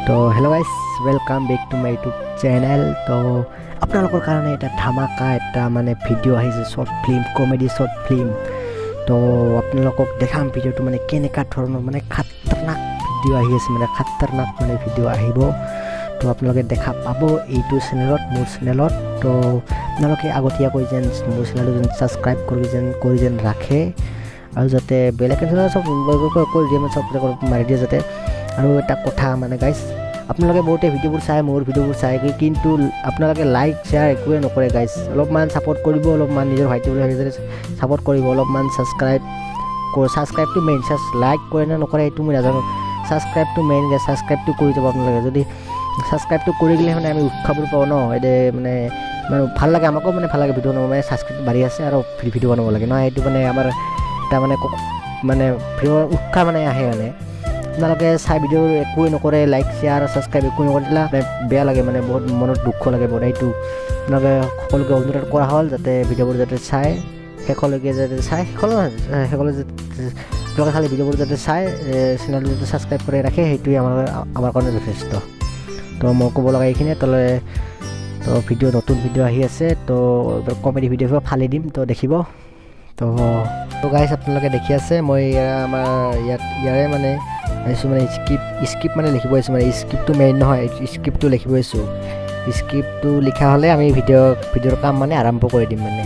তো hello' guys welcome back to my YouTube channel. তো আপোনালোকৰ কাৰণে এটা ধামাকা এটা মানে ভিডিঅ' আহিছে, short film, comedy short film. তো আপোনালোকক দেখাম ভিডিঅ'টো মানে কেনেকুৱা ধৰণৰ মানে খাতৰনাক ভিডিঅ' আহি আছে, মানে খাতৰনাক মানে ভিডিঅ' আহিব। তো আপোনালোকে দেখা পাব এইটো চেনেলত, মোৰ চেনেলত। তো আপোনালোকে আগতীয়াকৈ যেন মোৰ চেনেলটো যেন ছাবস্ক্ৰাইব কৰি যেন ৰাখে, আৰু যাতে বেলেগ চেনেল চব কৰি দিয়ে, চব মাৰি দিয়ে যাতে। আৰু এটা কথা মানে গাইজ, আপোনালোকে বহুতে ভিডিঅ'বোৰ চাই, মোৰ ভিডিঅ'বোৰ চাই, কিন্তু আপোনালোকে লাইক শ্বেয়াৰ একোৱে নকৰে গাইজ। অলপমান ছাপোৰ্ট কৰিব, অলপমান নিজৰ ভাইটি বুলি ছাপোৰ্ট কৰিব, অলপমান ছাবস্ক্ৰাইবটো মেইন। লাইক কৰে নে নকৰে সেইটো মই নাজানো, ছাবস্ক্ৰাইবটো মেইন। ছাবস্ক্ৰাইবটো কৰি যাব আপোনালোকে। যদি ছাবস্ক্ৰাইবটো কৰি দিলে মানে আমি উৎসাহবোৰ পাওঁ ন, মানে ভাল লাগে, আমাকো মানে ভাল লাগে ভিডিঅ' বনাব, মানে ছাবস্ক্ৰাইব বাঢ়ি আছে আৰু ভিডিঅ' বনাব লাগে নহয়, সেইটো মানে আমাৰ এটা মানে ভিডিঅ'ৰ উৎসাহ মানে আহে। মানে আপোনালোকে চাই ভিডিঅ' একোৱে নকৰে, লাইক শ্বেয়াৰ ছাবস্ক্ৰাইব একোৱে নকৰে, দিলে বেয়া লাগে, মানে বহুত মনত দুখ লাগে বহুত। এইটো আপোনালোকে সকলোকে অনুৰোধ কৰা হ'ল যাতে ভিডিঅ'বোৰ যাতে চাই শেষলৈকে যাতে আপোনালোকে খালি ভিডিঅ'বোৰ যাতে চাই চেনেলটো যাতে ছাবস্ক্ৰাইব কৰি ৰাখে, সেইটোৱে আমাৰ কাৰণে যথেষ্ট। তো মই ক'ব লগা এইখিনিয়ে। তো নতুন ভিডিঅ' আহি আছে, তো কমেডি ভিডিঅ' ফালি দিম, তো দেখিব। তো গাইজ আপোনালোকে দেখি আছে, মই আমাৰ ইয়াৰে মানে আহিছোঁ, মানে স্ক্ৰিপ্ট মানে লিখিব আহিছোঁ, মানে স্ক্ৰিপ্টটো মেইন নহয়, স্ক্ৰিপ্টটো লিখিব আহিছোঁ। স্ক্ৰিপ্টটো লিখা হ'লে আমি ভিডিঅ'ৰ কাম মানে আৰম্ভ কৰি দিম মানে।